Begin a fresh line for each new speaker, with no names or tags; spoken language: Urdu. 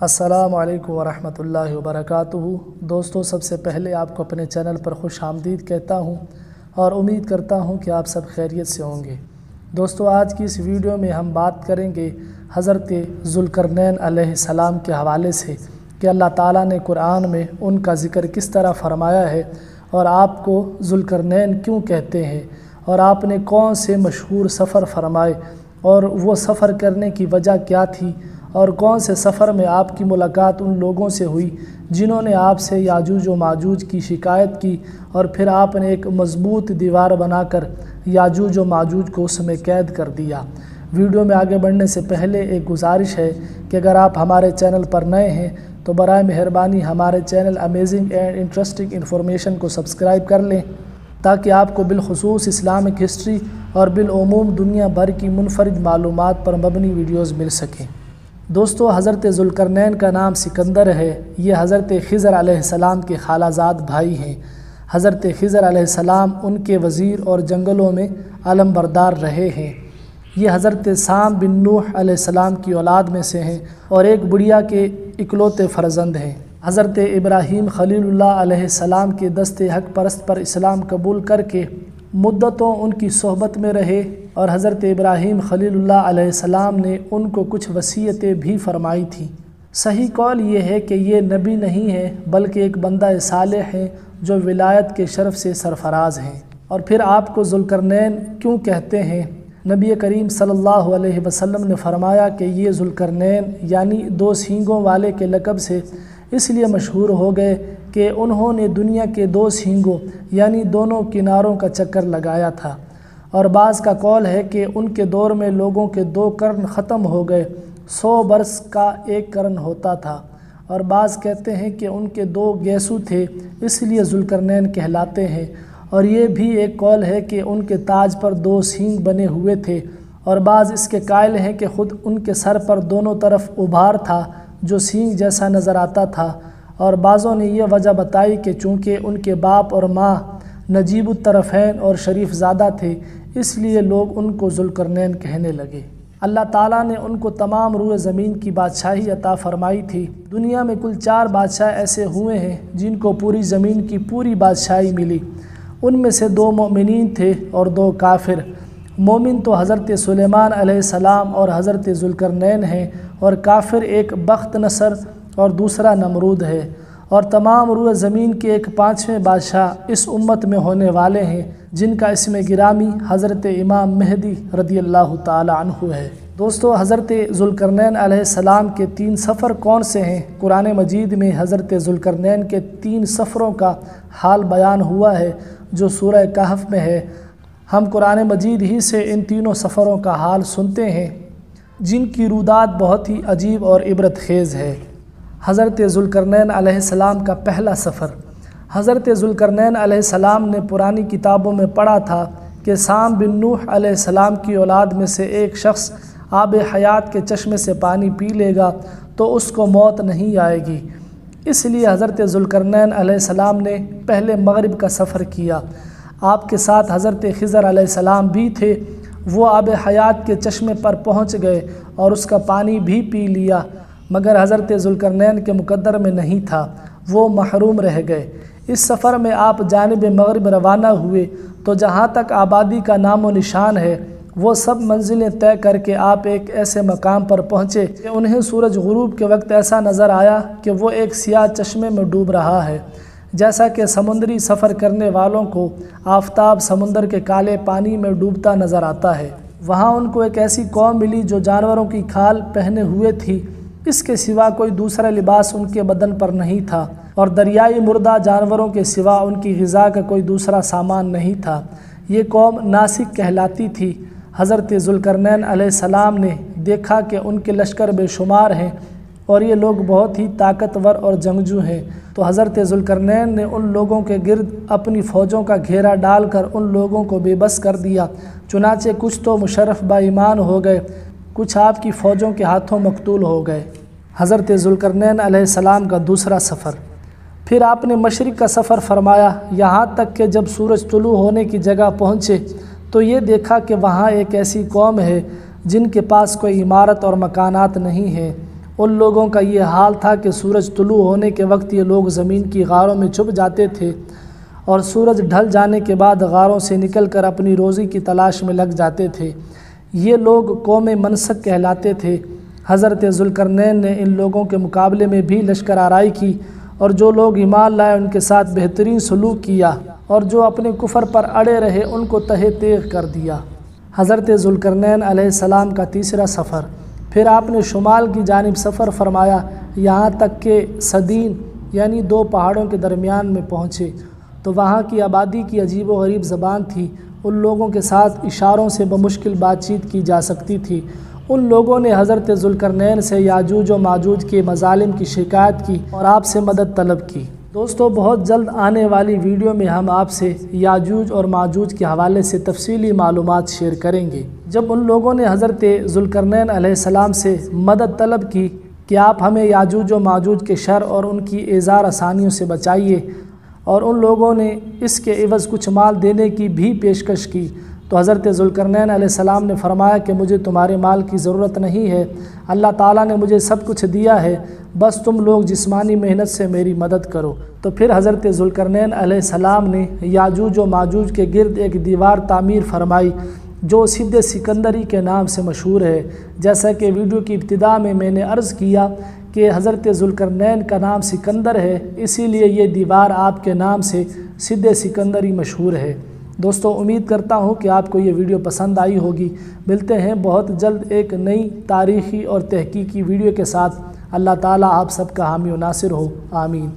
السلام علیکم ورحمۃ اللہ وبرکاتہ۔ دوستو، سب سے پہلے آپ کو اپنے چینل پر خوش آمدید کہتا ہوں اور امید کرتا ہوں کہ آپ سب خیریت سے ہوں گے۔ دوستو، آج کی اس ویڈیو میں ہم بات کریں گے حضرت ذوالقرنین علیہ السلام کے حوالے سے کہ اللہ تعالیٰ نے قرآن میں ان کا ذکر کس طرح فرمایا ہے اور آپ کو ذوالقرنین کیوں کہتے ہیں، اور آپ نے کون سے مشہور سفر فرمائے اور وہ سفر کرنے کی وجہ کیا تھی، اور کون سے سفر میں آپ کی ملاقات ان لوگوں سے ہوئی جنہوں نے آپ سے یاجوج و ماجوج کی شکایت کی، اور پھر آپ نے ایک مضبوط دیوار بنا کر یاجوج و ماجوج کو اس میں قید کر دیا۔ ویڈیو میں آگے بڑھنے سے پہلے ایک گزارش ہے کہ اگر آپ ہمارے چینل پر نئے ہیں تو برائے مہربانی ہمارے channel amazing and interesting information کو سبسکرائب کر لیں تاکہ آپ کو بالخصوص اسلامک ہسٹری اور بالعموم دنیا بھر کی منفرد معلومات پر مبنی ویڈیوز مل سکیں۔ دوستو، حضرت ذوالقرنین کا نام سکندر ہے۔ یہ حضرت خضر علیہ السلام کے خالہ زاد بھائی ہیں۔ حضرت خضر علیہ السلام ان کے وزیر اور جنگلوں میں علم بردار رہے ہیں۔ یہ حضرت سام بن نوح علیہ السلام کی اولاد میں سے ہیں اور ایک بڑھیا کے اکلوتے فرزند ہیں۔ حضرت ابراہیم خلیل اللہ علیہ السلام کے دست حق پرست پر اسلام قبول کر کے مدتوں ان کی صحبت میں رہے، اور حضرت ابراہیم خلیل اللہ علیہ السلام نے ان کو کچھ وصیتیں بھی فرمائی تھیں۔ صحیح قول یہ ہے کہ یہ نبی نہیں ہے بلکہ ایک بندہ صالح ہیں جو ولایت کے شرف سے سرفراز ہیں۔ اور پھر آپ کو ذوالقرنین کیوں کہتے ہیں؟ نبی کریم صلی اللہ علیہ وسلم نے فرمایا کہ یہ ذوالقرنین یعنی دو سینگوں والے کے لقب سے اس لیے مشہور ہو گئے کہ انہوں نے دنیا کے دو سینگوں یعنی دونوں کناروں کا چکر لگایا تھا، اور بعض کا قول ہے کہ ان کے دور میں لوگوں کے دو قرن ختم ہو گئے، 100 برس کا ایک قرن ہوتا تھا، اور بعض کہتے ہیں کہ ان کے دو گیسو تھے اس لیے ذوالقرنین کہلاتے ہیں، اور یہ بھی ایک قول ہے کہ ان کے تاج پر دو سینگ بنے ہوئے تھے، اور بعض اس کے قائل ہیں کہ خود ان کے سر پر دونوں طرف ابھار تھا جو سینگ جیسا نظر آتا تھا، اور بعضوں نے یہ وجہ بتائی کہ چونکہ ان کے باپ اور ماں نجیب الطرفین اور شریف زادہ تھے اس لیے لوگ ان کو ذوالقرنین کہنے لگے۔ اللہ تعالیٰ نے ان کو تمام روئے زمین کی بادشاہی عطا فرمائی تھی۔ دنیا میں کل 4 بادشاہ ایسے ہوئے ہیں جن کو پوری زمین کی پوری بادشاہی ملی، ان میں سے 2 مومنین تھے اور 2 کافر۔ مومن تو حضرت سلیمان علیہ السلام اور حضرت ذوالقرنین ہیں، اور کافر ایک بخت نصر اور دوسرا نمرود ہے، اور تمام روئے زمین کے ایک 5ویں بادشاہ اس امت میں ہونے والے ہیں جن کا اسم گرامی حضرت امام مہدی رضی اللہ تعالی عنہ ہے۔ دوستو، حضرت ذوالقرنین علیہ السلام کے 3 سفر کون سے ہیں؟ قرآن مجید میں حضرت ذوالقرنین کے 3 سفروں کا حال بیان ہوا ہے جو سورہ کہف میں ہے۔ ہم قرآن مجید ہی سے ان تینوں سفروں کا حال سنتے ہیں جن کی رودات بہت ہی عجیب اور عبرت خیز ہے۔ حضرت ذوالقرنین علیہ السلام کا پہلا سفر۔ حضرت ذوالقرنین علیہ السلام نے پرانی کتابوں میں پڑھا تھا کہ سام بن نوح علیہ السلام کی اولاد میں سے ایک شخص آب حیات کے چشمے سے پانی پی لے گا تو اس کو موت نہیں آئے گی، اس لیے حضرت ذوالقرنین علیہ السلام نے پہلے مغرب کا سفر کیا۔ آپ کے ساتھ حضرت خضر علیہ السلام بھی تھے۔ وہ آب حیات کے چشمے پر پہنچ گئے اور اس کا پانی بھی پی لیا، مگر حضرت ذوالقرنین کے مقدر میں نہیں تھا، وہ محروم رہ گئے۔ اس سفر میں آپ جانب مغرب روانہ ہوئے تو جہاں تک آبادی کا نام و نشان ہے وہ سب منزلیں طے کر کے آپ ایک ایسے مقام پر پہنچے کہ انہیں سورج غروب کے وقت ایسا نظر آیا کہ وہ ایک سیاہ چشمے میں ڈوب رہا ہے، جیسا کہ سمندری سفر کرنے والوں کو آفتاب سمندر کے کالے پانی میں ڈوبتا نظر آتا ہے۔ وہاں ان کو ایک ایسی قوم ملی جو جانوروں کی کھال پہنے ہوئے تھی، اس کے سوا کوئی دوسرا لباس ان کے بدن پر نہیں تھا، اور دریائی مردہ جانوروں کے سوا ان کی غذا کا کوئی دوسرا سامان نہیں تھا۔ یہ قوم ناسک کہلاتی تھی۔ حضرت ذوالقرنین علیہ السلام نے دیکھا کہ ان کے لشکر بے شمار ہیں اور یہ لوگ بہت ہی طاقتور اور جنگجو ہیں، تو حضرت ذوالقرنین نے ان لوگوں کے گرد اپنی فوجوں کا گھیرا ڈال کر ان لوگوں کو بے بس کر دیا۔ چنانچہ کچھ تو مشرف با ایمان ہو گئے، کچھ آپ کی فوجوں کے ہاتھوں مقتول ہو گئے۔ حضرت ذوالقرنین علیہ السلام کا دوسرا سفر۔ پھر آپ نے مشرق کا سفر فرمایا، یہاں تک کہ جب سورج طلوع ہونے کی جگہ پہنچے تو یہ دیکھا کہ وہاں ایک ایسی قوم ہے جن کے پاس کوئی عمارت اور مکانات نہیں ہیں، ان لوگوں کا یہ حال تھا کہ سورج طلوع ہونے کے وقت یہ لوگ زمین کی غاروں میں چھپ جاتے تھے اور سورج ڈھل جانے کے بعد غاروں سے نکل کر اپنی روزی کی تلاش میں لگ جاتے تھے۔ یہ لوگ قوم منسک کہلاتے تھے۔ حضرت ذوالقرنین نے ان لوگوں کے مقابلے میں بھی لشکر آرائی کی، اور جو لوگ ایمان لائے ان کے ساتھ بہترین سلوک کیا، اور جو اپنے کفر پر اڑے رہے ان کو تہہ تیغ کر دیا۔ حضرت ذوالقرنین علیہ السلام کا تیسرا سفر۔ پھر آپ نے شمال کی جانب سفر فرمایا، یہاں تک کہ صدین یعنی 2 پہاڑوں کے درمیان میں پہنچے تو وہاں کی آبادی کی عجیب و غریب زبان تھی۔ ان لوگوں کے ساتھ اشاروں سے بمشکل بات چیت کی جا سکتی تھی۔ ان لوگوں نے حضرت ذوالقرنین سے یاجوج و ماجوج کے مظالم کی شکایت کی اور آپ سے مدد طلب کی۔ دوستو، بہت جلد آنے والی ویڈیو میں ہم آپ سے یاجوج اور ماجوج کے حوالے سے تفصیلی معلومات شیئر کریں گے۔ جب ان لوگوں نے حضرت ذوالقرنین علیہ السلام سے مدد طلب کی کہ آپ ہمیں یاجوج و ماجوج کے شر اور ان کی ایذار آسانیوں سے بچائیے، اور ان لوگوں نے اس کے عوض کچھ مال دینے کی بھی پیشکش کی، تو حضرت ذوالقرنین علیہ السلام نے فرمایا کہ مجھے تمہارے مال کی ضرورت نہیں ہے، اللہ تعالیٰ نے مجھے سب کچھ دیا ہے، بس تم لوگ جسمانی محنت سے میری مدد کرو۔ تو پھر حضرت ذوالقرنین علیہ السلام نے یاجوج و ماجوج کے گرد ایک دیوار تعمیر فرمائی جو سد سکندری کے نام سے مشہور ہے۔ جیسا کہ ویڈیو کی ابتدا میں نے عرض کیا کہ حضرت ذوالقرنین کا نام سکندر ہے، اسی لیے یہ دیوار آپ کے نام سے سد سکندری مشہور ہے۔ دوستو، امید کرتا ہوں کہ آپ کو یہ ویڈیو پسند آئی ہوگی۔ ملتے ہیں بہت جلد ایک نئی تاریخی اور تحقیقی ویڈیو کے ساتھ۔ اللہ تعالیٰ آپ سب کا حامی و ناصر ہو، آمین۔